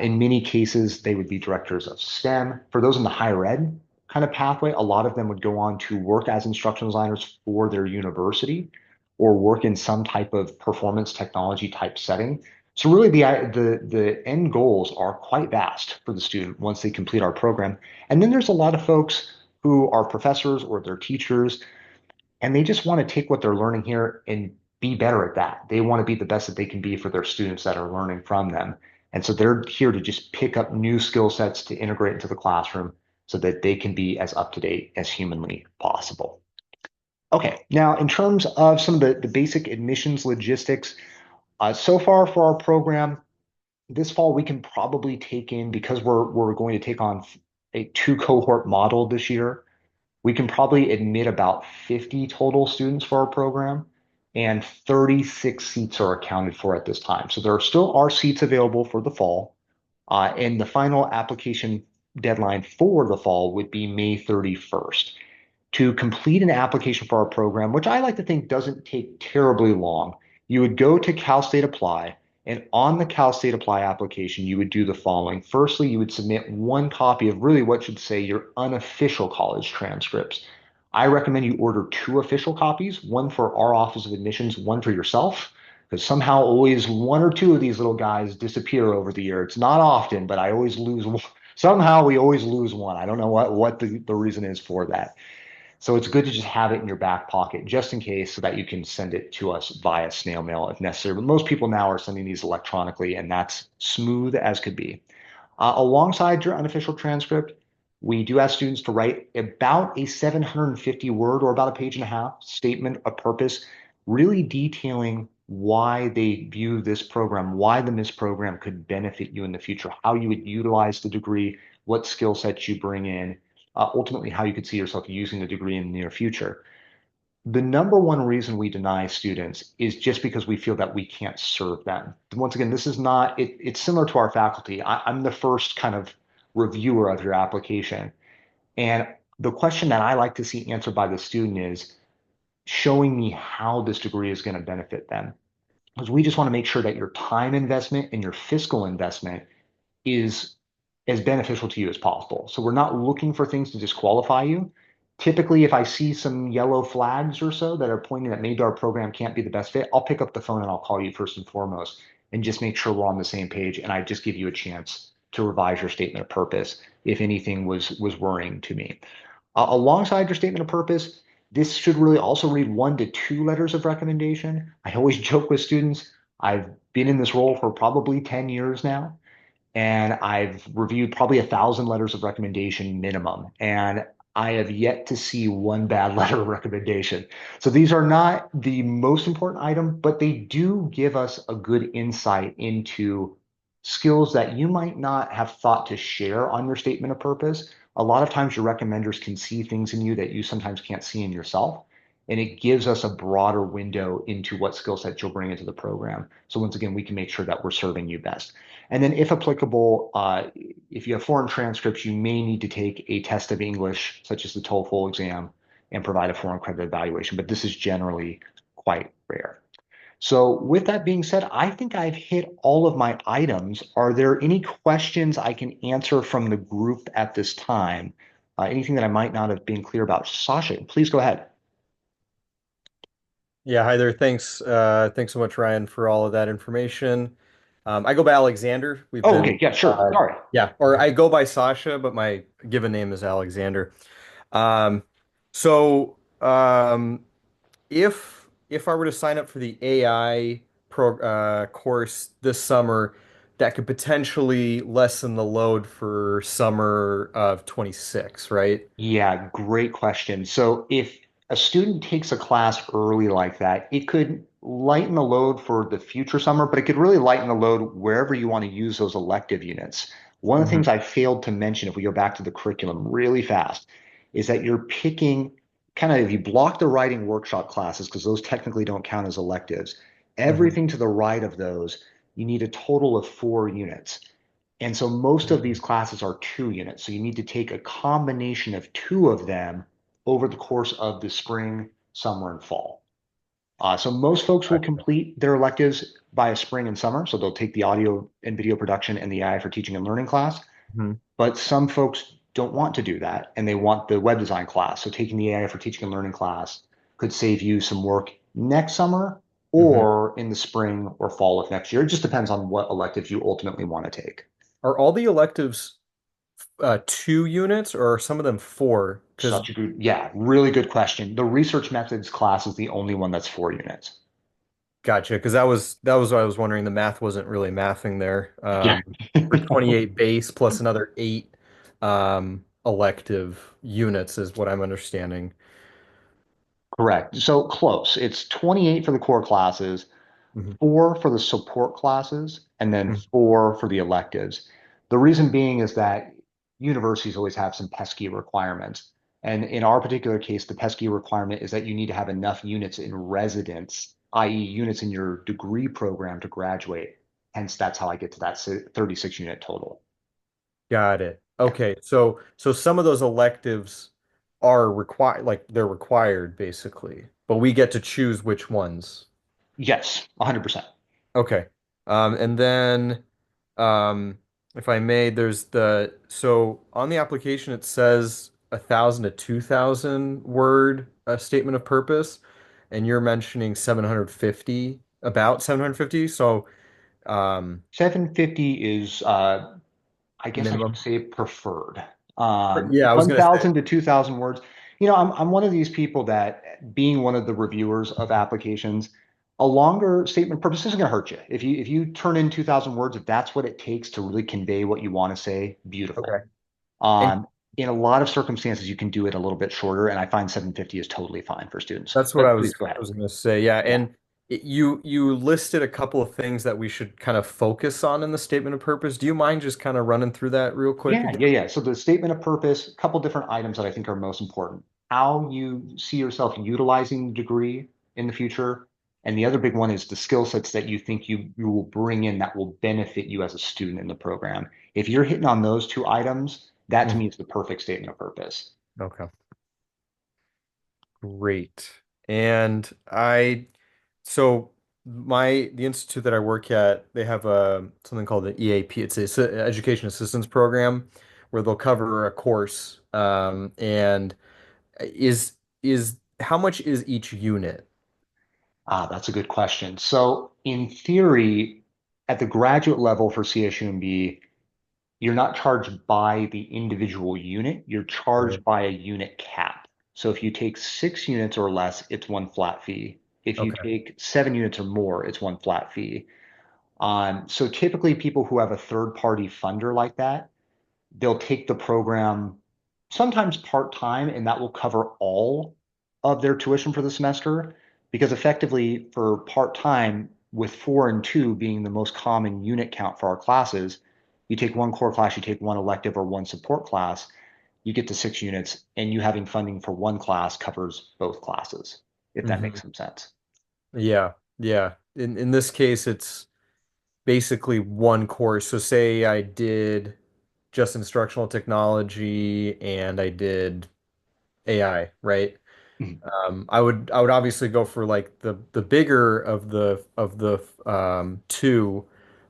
In many cases, they would be directors of STEM. For those in the higher ed kind of pathway, a lot of them would go on to work as instructional designers for their university or work in some type of performance technology type setting. So really the end goals are quite vast for the student once they complete our program. And then there's a lot of folks who are professors or they're teachers, and they just want to take what they're learning here and be better at that. They want to be the best that they can be for their students that are learning from them. And so they're here to just pick up new skill sets to integrate into the classroom so that they can be as up to date as humanly possible. Okay, now in terms of some of the basic admissions logistics, so far for our program, this fall we can probably take in, because we're going to take on a two cohort model this year, we can probably admit about 50 total students for our program, and 36 seats are accounted for at this time. So there still are seats available for the fall, and the final application deadline for the fall would be May 31st. To complete an application for our program, which I like to think doesn't take terribly long, you would go to Cal State Apply, and on the Cal State Apply application, you would do the following. Firstly, you would submit one copy of really what should say your unofficial college transcripts. I recommend you order two official copies, one for our Office of Admissions, one for yourself, because somehow always one or two of these little guys disappear over the year. It's not often, but I always lose one. Somehow we always lose one. I don't know what the reason is for that. So it's good to just have it in your back pocket just in case so that you can send it to us via snail mail if necessary. But most people now are sending these electronically, and that's smooth as could be. Alongside your unofficial transcript, we do ask students to write about a 750 word or about a page and a half statement of purpose, really detailing why they view this program, why the MIS program could benefit you in the future, how you would utilize the degree, what skill sets you bring in, ultimately how you could see yourself using the degree in the near future. The number one reason we deny students is just because we feel that we can't serve them. Once again, this is not, it's similar to our faculty. I'm the first kind of reviewer of your application. And the question that I like to see answered by the student is showing me how this degree is going to benefit them. Because we just want to make sure that your time investment and your fiscal investment is as beneficial to you as possible. So we're not looking for things to disqualify you. Typically, if I see some yellow flags or so that are pointing that maybe our program can't be the best fit, I'll pick up the phone and I'll call you first and foremost and just make sure we're on the same page. And I just give you a chance to revise your statement of purpose if anything was worrying to me. Alongside your statement of purpose, this should really also read 1 to 2 letters of recommendation. I always joke with students, I've been in this role for probably 10 years now, and I've reviewed probably 1,000 letters of recommendation minimum, and I have yet to see one bad letter of recommendation. So these are not the most important item, but they do give us a good insight into skills that you might not have thought to share on your statement of purpose. A lot of times your recommenders can see things in you that you sometimes can't see in yourself. And it gives us a broader window into what skill sets you'll bring into the program. So once again, we can make sure that we're serving you best. And then if applicable, if you have foreign transcripts, you may need to take a test of English, such as the TOEFL exam, and provide a foreign credit evaluation. But this is generally quite rare. So with that being said, I think I've hit all of my items. Are there any questions I can answer from the group at this time? Anything that I might not have been clear about? Sasha, please go ahead. Yeah, hi there. Thanks so much, Ryan, for all of that information. I go by Alexander. We've Oh, okay. been, Yeah, sure. Sorry. yeah, or I go by Sasha, but my given name is Alexander. Um, so if I were to sign up for the AI course this summer, that could potentially lessen the load for summer of 26, right? Yeah, great question. So if a student takes a class early like that, it could lighten the load for the future summer, but it could really lighten the load wherever you want to use those elective units. One of the Hmm. things I failed to mention, if we go back to the curriculum really fast, is that you're picking kind of, if you block the writing workshop classes, because those technically don't count as electives, Hmm. everything to the right of those, you need a total of 4 units. And so most of Mhm. these classes are 2 units. So you need to take a combination of two of them over the course of the spring, summer, and fall. So most folks will Gotcha. complete their electives by a spring and summer. So they'll take the audio and video production and the AI for teaching and learning class. Mhm. But some folks don't want to do that and they want the web design class. So taking the AI for teaching and learning class could save you some work next summer Mhm. or in the spring or fall of next year. It just depends on what electives you ultimately want to take. Are all the electives 2 units or are some of them four? Because Such a good, yeah, really good question. The research methods class is the only one that's 4 units. gotcha, because that was what I was wondering. The math wasn't really mathing there. Yeah. For 28 base plus another eight elective units is what I'm understanding. Correct. So close. It's 28 for the core classes, Mhm. 4 for the support classes, and then Mhm. 4 for the electives. The reason being is that universities always have some pesky requirements. And in our particular case, the pesky requirement is that you need to have enough units in residence, i.e., units in your degree program to graduate. Hence, that's how I get to that 36 unit total. Got it. Yeah. Okay, so some of those electives are required, like they're required basically, but we get to choose which ones. Yes, 100%. Okay. And then, um, if I may, there's so on the application it says 1,000 to 2,000 word statement of purpose, and you're mentioning 750, about 750. So, 750 is I guess I should minimum. say preferred. Yeah, I was gonna say. 1,000 to 2,000 words. I'm one of these people that being one of the reviewers of applications, a longer statement purpose isn't going to hurt you. If you turn in 2,000 words, if that's what it takes to really convey what you want to say, beautiful. Okay. And In a lot of circumstances, you can do it a little bit shorter, and I find 750 is totally fine for students. that's what But I please was go I ahead. was gonna say. Yeah, Yeah. and you listed a couple of things that we should kind of focus on in the statement of purpose. Do you mind just kind of running through that real quick Yeah, again? yeah, yeah. So the statement of purpose, a couple different items that I think are most important. How you see yourself utilizing the degree in the future. And the other big one is the skill sets that you think you will bring in that will benefit you as a student in the program. If you're hitting on those two items, that to Mhm. me is the perfect statement of purpose. Okay. Great. And so the institute that I work at, they have something called the EAP. It's a education assistance program where they'll cover a course. And is how much is each unit? That's a good question. So in theory, at the graduate level for CSU, you're not charged by the individual unit, you're charged Right. by a unit cap. So if you take 6 units or less, it's one flat fee. If you Okay. take 7 units or more, it's one flat fee. So typically people who have a third party funder like that, they'll take the program sometimes part-time, and that will cover all of their tuition for the semester. Because effectively, for part-time, with 4 and 2 being the most common unit count for our classes, you take one core class, you take one elective or one support class, you get to 6 units, and you having funding for one class covers both classes, if that Hmm. makes some sense. Yeah. Yeah. In this case, it's basically one course. So say I did just instructional technology and I did AI, right? Mhm. I would obviously go for like the bigger of the two,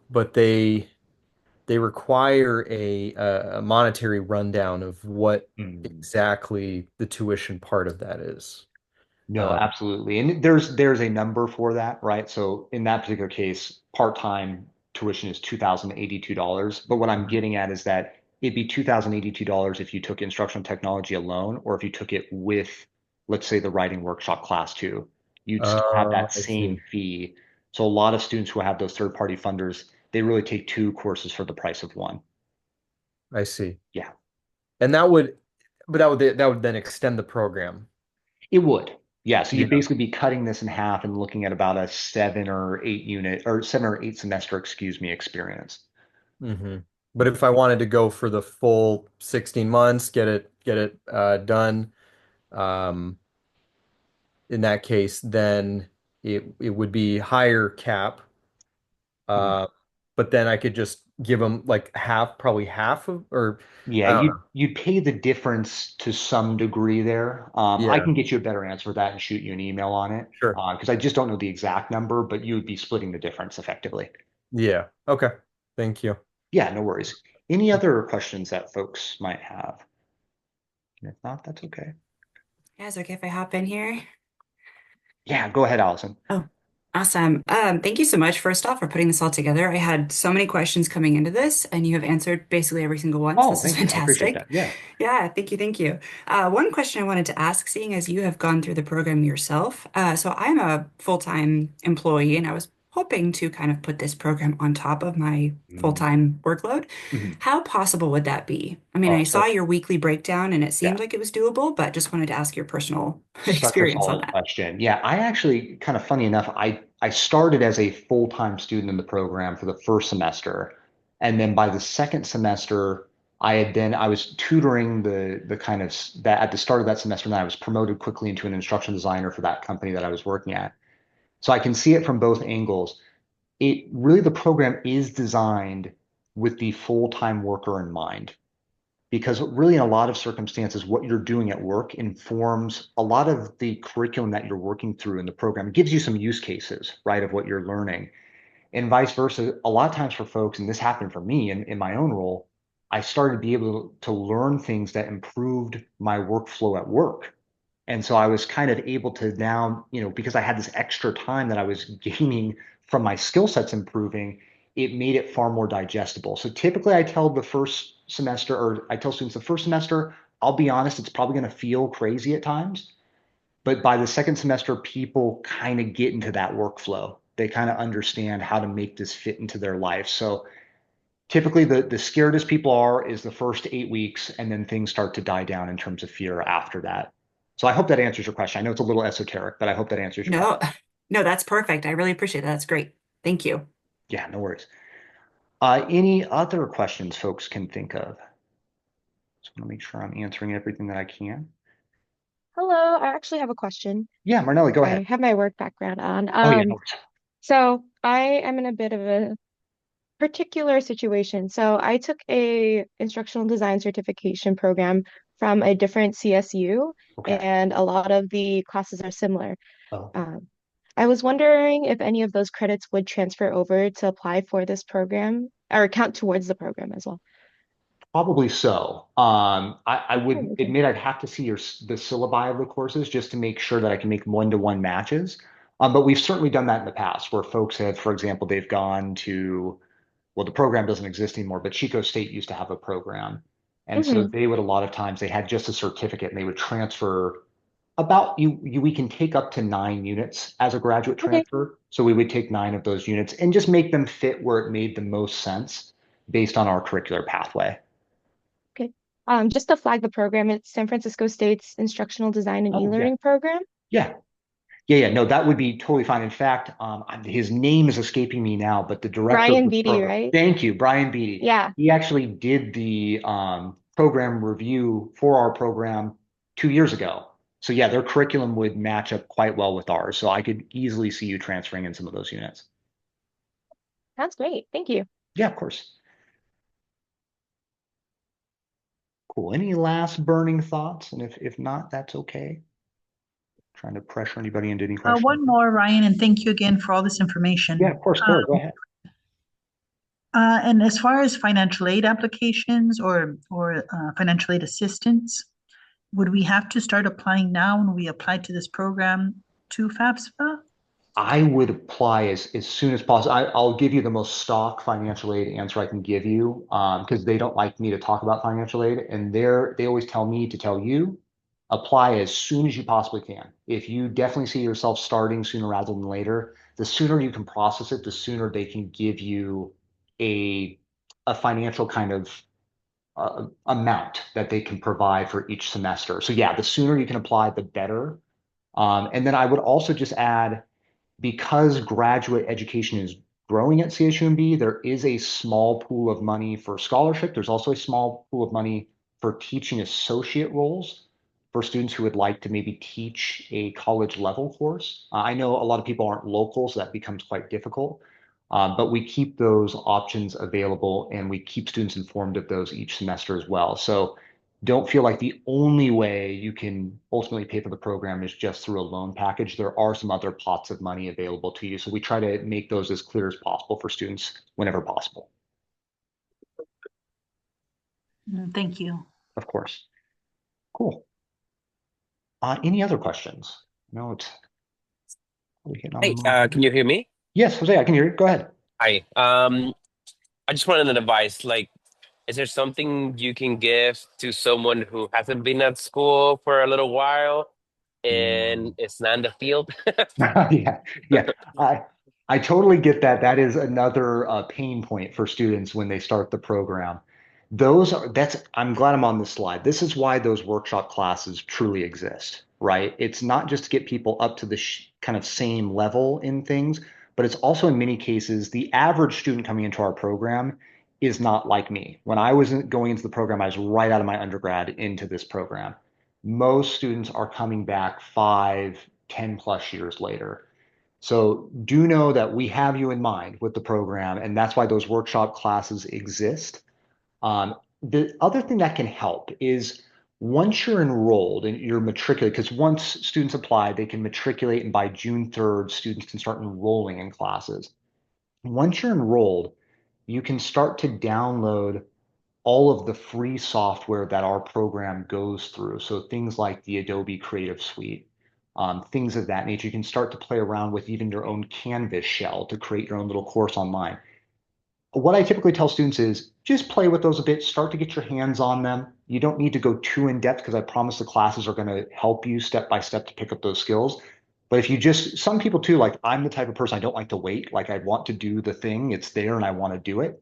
but they require a monetary rundown of what Mm. exactly the tuition part of that is. No, Uh, absolutely. And there's a number for that, right? So in that particular case, part-time tuition is $2,082. But what I'm getting at is that it'd be $2,082 if you took instructional technology alone, or if you took it with, let's say, the writing workshop class too. You'd still have that I same see. fee. So a lot of students who have those third-party funders, they really take 2 courses for the price of one. I see. Yeah. And that would then extend the program. It would. Yeah. So you'd Yeah. basically be cutting this in half and looking at about a 7 or 8 unit or 7 or 8 semester, excuse me, experience. Hmm. But if I wanted to go for the full 16 months, get it done, um, in that case, then it would be higher cap. Mhm. but then I could just give them like half, probably half of, or Yeah, I don't know. you'd pay the difference to some degree there. I Yeah, can get you a better answer for that and shoot you an email on it sure. because I just don't know the exact number, but you would be splitting the difference effectively. Yeah. Okay. Thank you. Yeah, no worries. Any other questions that folks might have? And if not, that's okay. Yeah, it's okay if I hop in here. Yeah, go ahead, Allison. Oh, awesome. Thank you so much, first off, for putting this all together. I had so many questions coming into this, and you have answered basically every single one. So Oh, this is thank you. I appreciate that. fantastic. Yeah. Yeah, thank you, thank you. One question I wanted to ask, seeing as you have gone through the program yourself, so I'm a full-time employee, and I was hoping to kind of put this program on top of my Mm. full-time workload. Mhm. How possible would that be? I mean, I Oh, saw your weekly breakdown, and it yeah. seemed like it was doable, but just wanted to ask your personal Such a experience on solid that. question. Yeah, I actually kind of funny enough, I started as a full-time student in the program for the first semester. And then by the second semester, I was tutoring the kind of that at the start of that semester, and then I was promoted quickly into an instructional designer for that company that I was working at. So I can see it from both angles. It really the program is designed with the full-time worker in mind because really in a lot of circumstances what you're doing at work informs a lot of the curriculum that you're working through in the program. It gives you some use cases, right, of what you're learning, and vice versa. A lot of times for folks, and this happened for me in my own role, I started to be able to learn things that improved my workflow at work. And so I was kind of able to now, because I had this extra time that I was gaining from my skill sets improving, it made it far more digestible. So typically I tell the first semester, or I tell students the first semester, I'll be honest, it's probably going to feel crazy at times. But by the second semester, people kind of get into that workflow. They kind of understand how to make this fit into their life. So typically the scaredest people are is the first 8 weeks, and then things start to die down in terms of fear after that. So I hope that answers your question. I know it's a little esoteric, but I hope that answers your No, question. no, that's perfect. I really appreciate that. That's great. Thank you. Yeah, no worries. Any other questions folks can think of? Just want to make sure I'm answering everything that I can. Hello, I actually have a question. Yeah, Marnelli, go I ahead. have my work background on. Oh yeah, no worries. So I am in a bit of a particular situation. So I took a instructional design certification program from a different CSU, Okay. and a lot of the classes are similar. Oh. Um, I was wondering if any of those credits would transfer over to apply for this program or count towards the program as well. Probably so. I Oh, would okay. admit I'd have to see the syllabi of the courses just to make sure that I can make one-to-one matches. But we've certainly done that in the past where folks have, for example, they've gone to, well, the program doesn't exist anymore, but Chico State used to have a program. And so Hmm. they would a lot of times they had just a certificate and they would transfer about we can take up to 9 units as a graduate Okay. transfer. So we would take 9 of those units and just make them fit where it made the most sense based on our curricular pathway. Okay. Just to flag the program, it's San Francisco State's Instructional Design and Oh, yeah. E-Learning program. Yeah. Yeah. Yeah. No, that would be totally fine. In fact, his name is escaping me now, but the director of Brian the Beatty, program, right? thank you, Brian Beatty. Yeah, He actually did the program review for our program 2 years ago. So yeah, their curriculum would match up quite well with ours. So I could easily see you transferring in some of those units. that's great. Thank you. Yeah, of course. Cool. Any last burning thoughts? And if not, that's okay. Trying to pressure anybody into any questions. One more, Ryan, and thank you again for all this Yeah, information. of course. Go ahead. And as far as financial aid applications or financial aid assistance, would we have to start applying now when we apply to this program to FAFSA? I would apply as soon as possible. I'll give you the most stock financial aid answer I can give you because they don't like me to talk about financial aid. And they always tell me to tell you, apply as soon as you possibly can. If you definitely see yourself starting sooner rather than later, the sooner you can process it, the sooner they can give you a, a financial kind of amount that they can provide for each semester. So yeah, the sooner you can apply, the better. And then I would also just add, because graduate education is growing at CSUMB, there is a small pool of money for scholarship. There's also a small pool of money for teaching associate roles for students who would like to maybe teach a college level course. I know a lot of people aren't local, so that becomes quite difficult. But we keep those options available and we keep students informed of those each semester as well. So don't feel like the only way you can ultimately pay for the program is just through a loan package. There are some other pots of money available to you. So we try to make those as clear as possible for students whenever possible. Thank you. Of course. Cool. Any other questions? No, it's probably hitting on the Hey, moment. can you hear me? Yes, Jose, I can hear you. Go ahead. Hi. I just wanted an advice. Like, is there something you can give to someone who hasn't been at school for a little while and Mm. it's not in the field? Yeah, yeah. I totally get that. That is another pain point for students when they start the program. I'm glad I'm on this slide. This is why those workshop classes truly exist, right? It's not just to get people up to the kind of same level in things, but it's also in many cases, the average student coming into our program is not like me. When I was going into the program, I was right out of my undergrad into this program. Most students are coming back 5, 10+ years later. So do know that we have you in mind with the program, and that's why those workshop classes exist. The other thing that can help is once you're enrolled and you're matriculated, because once students apply, they can matriculate, and by June 3rd, students can start enrolling in classes. Once you're enrolled, you can start to download all of the free software that our program goes through. So things like the Adobe Creative Suite, things of that nature. You can start to play around with even your own Canvas shell to create your own little course online. What I typically tell students is just play with those a bit, start to get your hands on them. You don't need to go too in depth because I promise the classes are going to help you step by step to pick up those skills. But if you just, some people too, like I'm the type of person I don't like to wait. Like I want to do the thing, it's there and I want to do it.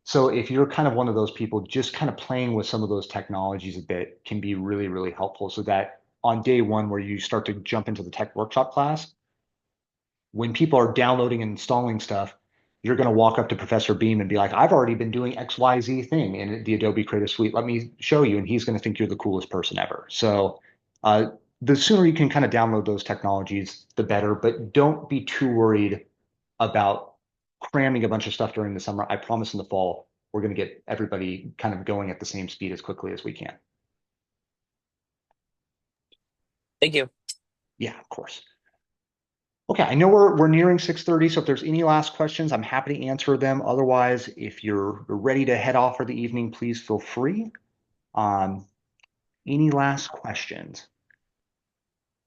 So if you're kind of one of those people, just kind of playing with some of those technologies a bit can be really, really helpful so that on day one where you start to jump into the tech workshop class, when people are downloading and installing stuff, you're going to walk up to Professor Beam and be like, I've already been doing XYZ thing in the Adobe Creative Suite. Let me show you. And he's going to think you're the coolest person ever. So the sooner you can kind of download those technologies, the better. But don't be too worried about cramming a bunch of stuff during the summer. I promise in the fall, we're going to get everybody kind of going at the same speed as quickly as we can. Thank you. Yeah, of course. Okay, I know we're nearing 6:30, so if there's any last questions, I'm happy to answer them. Otherwise, if you're ready to head off for the evening, please feel free. Um, any last questions?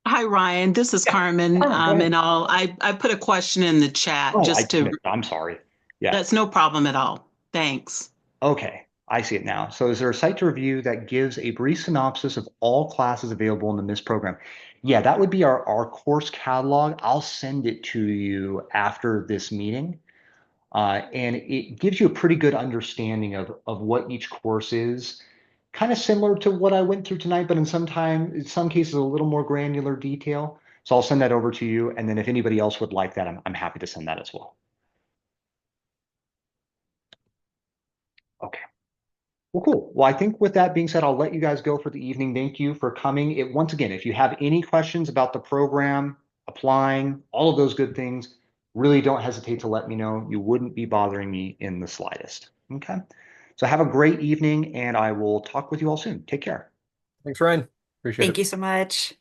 Hi, Ryan. This is Yeah, Carmen. Carmen, go ahead. I put a question in the chat Oh, just to, I'm sorry. Yeah. that's no problem at all. Thanks. Okay, I see it now. So is there a site to review that gives a brief synopsis of all classes available in the MIS program? Yeah, that would be our course catalog. I'll send it to you after this meeting. And it gives you a pretty good understanding of what each course is. Kind of similar to what I went through tonight, but in some cases, a little more granular detail. So I'll send that over to you. And then if anybody else would like that, I'm happy to send that as well. Okay. Well, cool. Well, I think with that being said, I'll let you guys go for the evening. Thank you for coming. Once again, if you have any questions about the program, applying, all of those good things, really don't hesitate to let me know. You wouldn't be bothering me in the slightest. Okay. So have a great evening, and I will talk with you all soon. Take care. Thanks, Ryan. Appreciate Thank it. you so much.